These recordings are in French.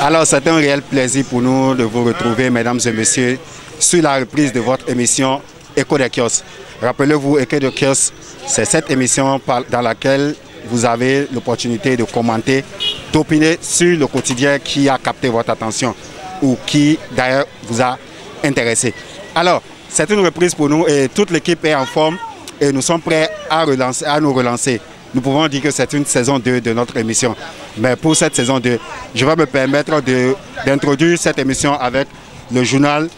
Alors, c'est un réel plaisir pour nous de vous retrouver, mesdames et messieurs, sur la reprise de votre émission Écho des kiosques. Rappelez-vous, Écho des kiosques, c'est cette émission dans laquelle vous avez l'opportunité de commenter, d'opiner sur le quotidien qui a capté votre attention ou qui, d'ailleurs, vous a intéressé. Alors, c'est une reprise pour nous et toute l'équipe est en forme et nous sommes prêts à nous relancer. Nous pouvons dire que c'est une saison 2 de notre émission. Mais pour cette saison 2, je vais me permettre d'introduire cette émission avec le journal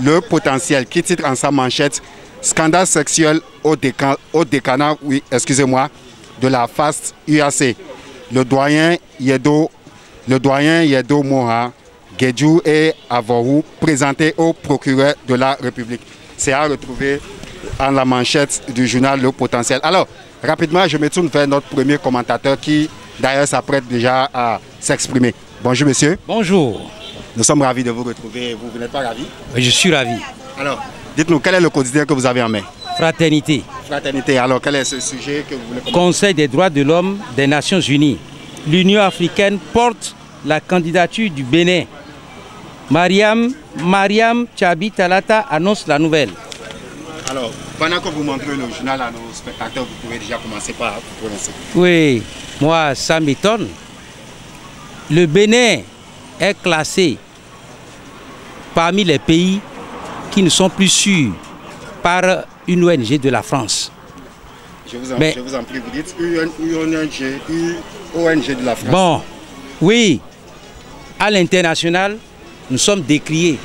Le Potentiel qui titre en sa manchette « Scandale sexuel au décanat, de la FAST UAC. Le doyen Yedo Moha, Guédiou et Avorou présenté au procureur de la République ». C'est à retrouver en la manchette du journal Le Potentiel. Alors, rapidement, je me tourne vers notre premier commentateur qui, d'ailleurs, s'apprête déjà à s'exprimer. Bonjour, monsieur. Bonjour. Nous sommes ravis de vous retrouver. Vous n'êtes pas ravi? Je suis ravi. Alors, dites-nous, quel est le quotidien que vous avez en main? Fraternité. Fraternité. Alors, quel est ce sujet que vous voulez commenter? Conseil des droits de l'homme des Nations Unies. L'Union africaine porte la candidature du Bénin. Mariam Tchabi Talata annonce la nouvelle. Alors, pendant que vous montrez le journal à nos spectateurs, vous pouvez déjà commencer par vous prononcer. Oui, moi, ça m'étonne. Le Bénin est classé parmi les pays qui ne sont plus sûrs par une ONG de la France. Je vous en prie, vous dites ONG de la France. Bon, oui, à l'international, nous sommes décriés.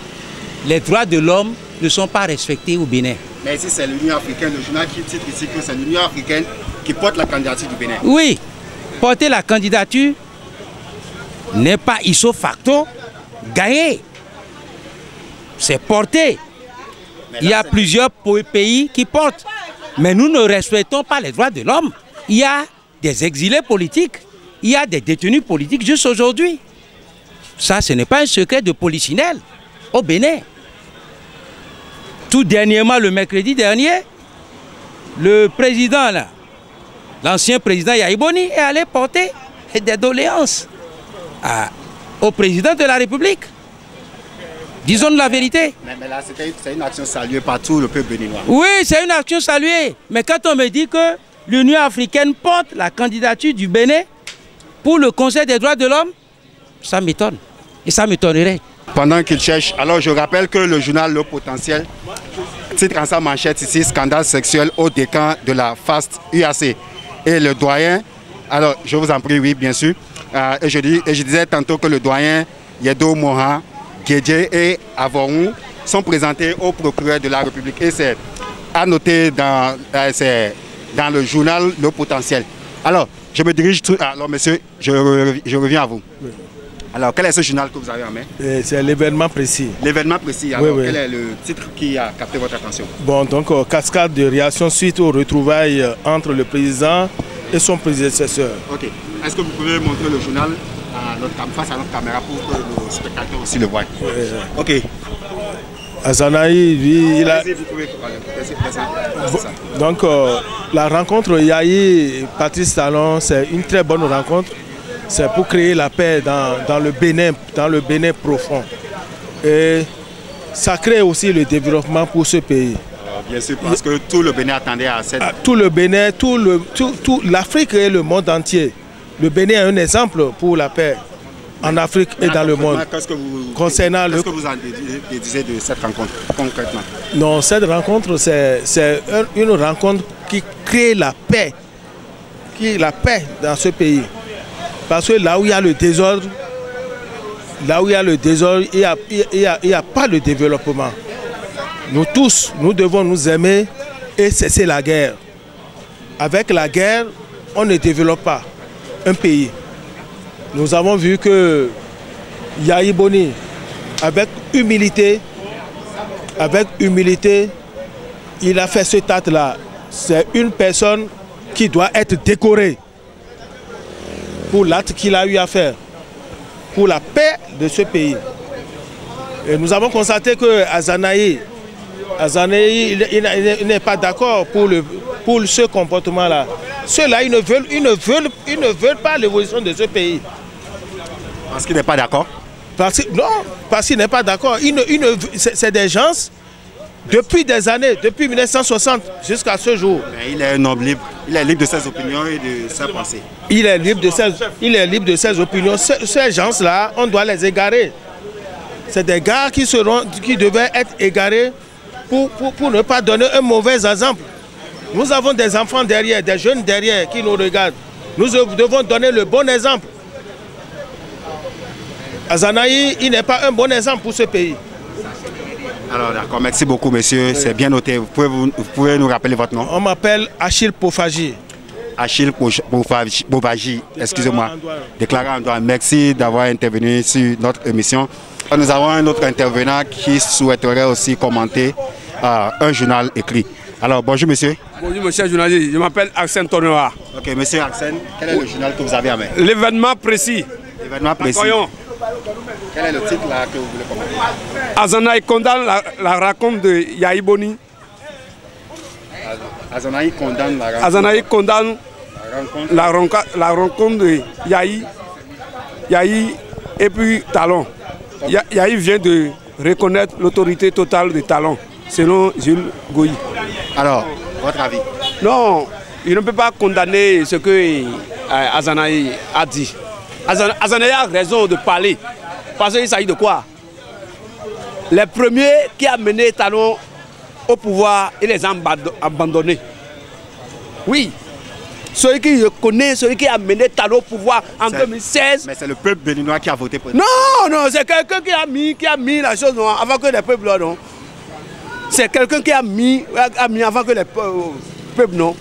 Les droits de l'homme ne sont pas respectés au Bénin. Mais ici, c'est l'Union africaine, le journal qui titre ici que c'est l'Union africaine qui porte la candidature du Bénin. Oui, porter la candidature n'est pas ipso facto gagner. C'est porter. Il y a plusieurs pays qui portent. Mais nous ne respectons pas les droits de l'homme. Il y a des exilés politiques, il y a des détenus politiques juste aujourd'hui. Ça, ce n'est pas un secret de polichinelle au Bénin. Tout dernièrement, le mercredi dernier, le président, l'ancien président Yahya Boni est allé porter des doléances au président de la République. Disons la vérité. Mais là, c'est une action saluée par tout le peuple béninois. Oui, c'est une action saluée. Mais quand on me dit que l'Union africaine porte la candidature du Bénin pour le Conseil des droits de l'homme, ça m'étonne. Et ça m'étonnerait. Pendant qu'il cherche, alors je rappelle que le journal Le Potentiel titre en sa manchette ici « Scandale sexuel au décan de la FAST UAC ». Et le doyen, alors je vous en prie, oui, bien sûr, et je disais tantôt que le doyen Yedo Moha, Guédiou et Avorou sont présentés au procureur de la République. Et c'est à noter dans le journal Le Potentiel. Alors, je me dirige... Alors, monsieur, je reviens à vous. Oui. Alors, quel est ce journal que vous avez en main? C'est l'événement précis. L'événement précis, alors oui. Quel est le titre qui a capté votre attention? Bon, donc, cascade de réactions suite aux retrouvailles entre le président et son prédécesseur. Ok. Est-ce que vous pouvez montrer le journal face à notre caméra pour que nos spectateurs aussi le voient? Oui. Ok. Azanaï, lui, il a... Vous pouvez parler. Donc, la rencontre Yahi-Patrice Talon, c'est une très bonne rencontre. C'est pour créer la paix dans le Bénin profond. Et ça crée aussi le développement pour ce pays. Bien sûr, parce que tout le Bénin attendait à cette... Tout le Bénin, l'Afrique et le monde entier. Le Bénin est un exemple pour la paix en Afrique et dans le monde. Qu'est-ce que vous en déduisez de cette rencontre concrètement? Non, cette rencontre, c'est une rencontre qui crée la paix. La paix dans ce pays. Parce que là où il y a le désordre, il n'y a pas de développement. Nous tous, nous devons nous aimer et cesser la guerre. Avec la guerre, on ne développe pas un pays. Nous avons vu que Yahya Boni, avec humilité, il a fait cet acte-là. C'est une personne qui doit être décorée pour l'acte qu'il a eu à faire, pour la paix de ce pays. Et nous avons constaté que Azanaï, il n'est pas d'accord pour ce comportement-là. Ceux-là, ils ne veulent pas l'évolution de ce pays. Parce qu'il n'est pas d'accord? Parce qu'il n'est pas d'accord. C'est des gens, depuis des années, depuis 1960 jusqu'à ce jour. Mais il est un homme libre. Il est libre de ses opinions et de ses pensées. Il est libre de ses opinions. Ces gens-là, on doit les égarer. C'est des gars qui devaient être égarés pour ne pas donner un mauvais exemple. Nous avons des enfants derrière, des jeunes derrière qui nous regardent. Nous devons donner le bon exemple. Azanahi, il n'est pas un bon exemple pour ce pays. Alors d'accord, merci beaucoup monsieur, c'est bien noté. Vous pouvez nous rappeler votre nom? On m'appelle Achille Pofaji. Achille Pofaji, excusez-moi. Déclaré en droit. Merci d'avoir intervenu sur notre émission. Nous avons un autre intervenant qui souhaiterait aussi commenter un journal écrit. Alors bonjour monsieur. Bonjour monsieur le journaliste, je m'appelle Arsène Tonoa. Ok monsieur Arsène, quel est le journal que vous avez à main? L'événement précis. L'événement précis. Quel est le titre là que vous voulez commenter? Azanahi condamne la rencontre de Yahi Boni. Azanahi condamne la rencontre. Azanahi condamne la rencontre de Yahi et puis Talon. Yahi vient de reconnaître l'autorité totale de Talon, selon Jules Goyi. Alors, votre avis? Non, il ne peut pas condamner ce que Azanahi a dit. Azanahi a raison de parler. Parce qu'il s'agit de quoi? Les premiers qui ont mené Talon au pouvoir, ils les ont abandonnés. Oui. Celui qui connaît, celui qui a mené Talon au pouvoir en 2016. Mais c'est le peuple béninois qui a voté pour lui. Non, c'est quelqu'un qui a mis la chose non, avant que les peuples non. C'est quelqu'un qui a mis avant que les peuples non.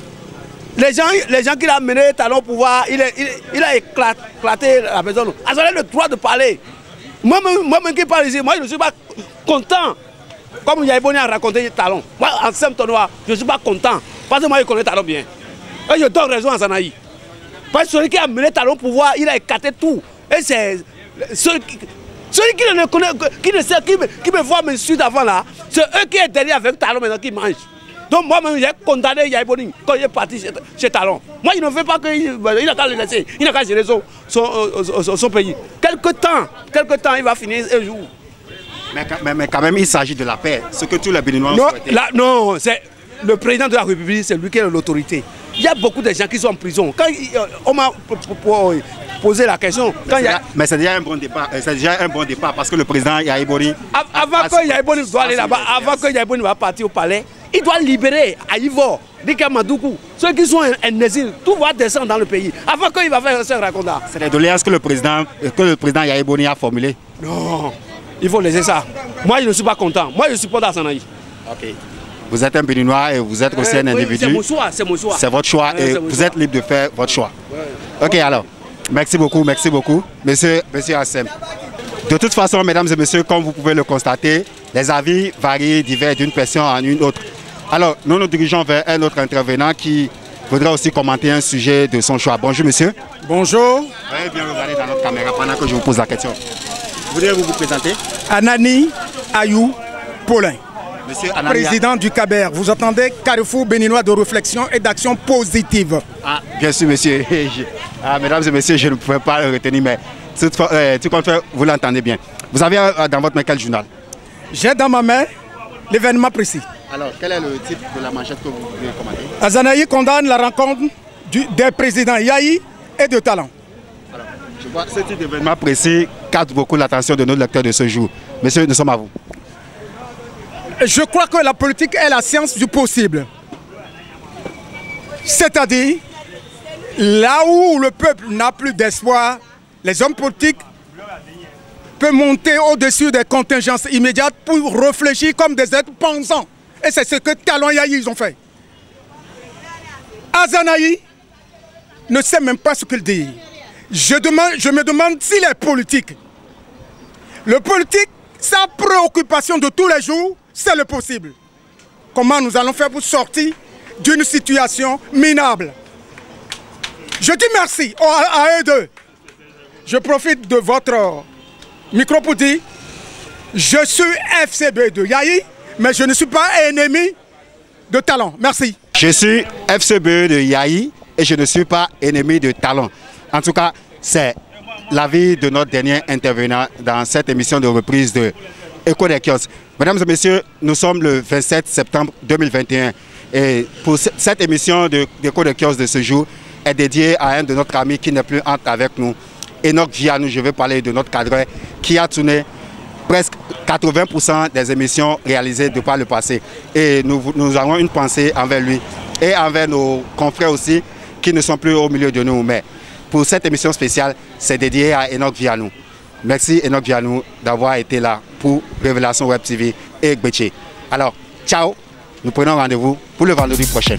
Les gens qui l'ont mené Talon au pouvoir, il a éclaté la maison. Ils ont le droit de parler. Moi-même qui parle ici, moi je ne suis pas content. Comme Yahi Boni a raconté Talon. Moi, en Sem-Tonoa, je ne suis pas content. Parce que moi, je connais Talon bien. Et je donne raison à Azanahi. Parce que celui qui a mené Talon au pouvoir, il a éclaté tout. Et c'est celui qui ne connaît, qui me voit me suivre d'avant là, c'est eux qui sont derrière avec Talon maintenant qui mangent. Donc moi-même, j'ai condamné Yahi Boni quand il est parti chez Talon. Moi, je ne veux pas qu'il n'a qu'à le laisser. Il n'a qu'à gérer son pays. Quelque temps, il va finir un jour. Mais quand même, il s'agit de la paix. Ce que tous les Béninois ont souhaité. Non, c'est le président de la République, c'est lui qui est l'autorité. Il y a beaucoup de gens qui sont en prison. Quand on m'a posé la question... Mais c'est déjà un bon départ. C'est déjà un bon départ parce que le président Yahi Boni... Avant que Yahi Boni doit aller là-bas, avant que Yahi Boni va partir au palais, il doit libérer à Ivor, Dika Madoukou, ceux qui sont en exil, tout va descendre dans le pays. Avant qu'il va faire ce raconteur. C'est les doléances que le président Yahi Boni a formulées. Non, il faut laisser ça. Moi, je ne suis pas content. Moi, je supporte Azanahi. Ok. Vous êtes un Béninois et vous êtes aussi un individu. C'est mon choix, c'est mon choix. C'est votre choix et vous êtes libre de faire votre choix. Ok, alors. Merci beaucoup, monsieur Assem. De toute façon, mesdames et messieurs, comme vous pouvez le constater, les avis varient, divers d'une personne en une autre. Alors, nous nous dirigeons vers un autre intervenant qui voudrait aussi commenter un sujet de son choix. Bonjour, monsieur. Bonjour. Veuillez bien regarder dans notre caméra pendant que je vous pose la question. Voudriez-vous vous présenter? Anani Ayou Paulin, monsieur Anani, président du CABER. Vous entendez Carrefour béninois de réflexion et d'action positive. Ah, bien sûr, monsieur. Mesdames et messieurs, je ne pouvais pas le retenir, mais tout compte fait, vous l'entendez bien. Vous avez dans votre main quel journal? J'ai dans ma main l'événement précis. Alors, quel est le titre de la manchette que vous voulez commenter? Azanahi condamne la rencontre des présidents Yahi et de Talon. Alors, je vois ce titre d'événement précis capte beaucoup l'attention de nos lecteurs de ce jour. Monsieur, nous sommes à vous. Je crois que la politique est la science du possible. C'est-à-dire, là où le peuple n'a plus d'espoir, les hommes politiques peuvent monter au-dessus des contingences immédiates pour réfléchir comme des êtres pensants. Et c'est ce que Talon Yahi ils ont fait. Azanahi ne sait même pas ce qu'il dit. Je me demande s'il est politique. Le politique, sa préoccupation de tous les jours, c'est le possible. Comment nous allons faire pour sortir d'une situation minable? Je dis merci à eux deux. Je profite de votre micro pour dire, je suis FCB de Yahi, mais je ne suis pas ennemi de Talon. Merci. Je suis FCB de Yahi et je ne suis pas ennemi de Talon. En tout cas, c'est l'avis de notre dernier intervenant dans cette émission de reprise de Écho des kiosques. Mesdames et messieurs, nous sommes le 27 septembre 2021 et pour cette émission d'Écho des kiosques de ce jour est dédiée à un de notre ami qui n'est plus avec nous, Enoch Vianou. Je vais parler de notre cadre qui a tourné presque 80% des émissions réalisées de par le passé. Et nous avons une pensée envers lui et envers nos confrères aussi qui ne sont plus au milieu de nous. Mais pour cette émission spéciale, c'est dédié à Enoch Vianou. Merci Enoch Vianou d'avoir été là pour Révélation Web TV et Gbetché. Alors, ciao, nous prenons rendez-vous pour le vendredi prochain.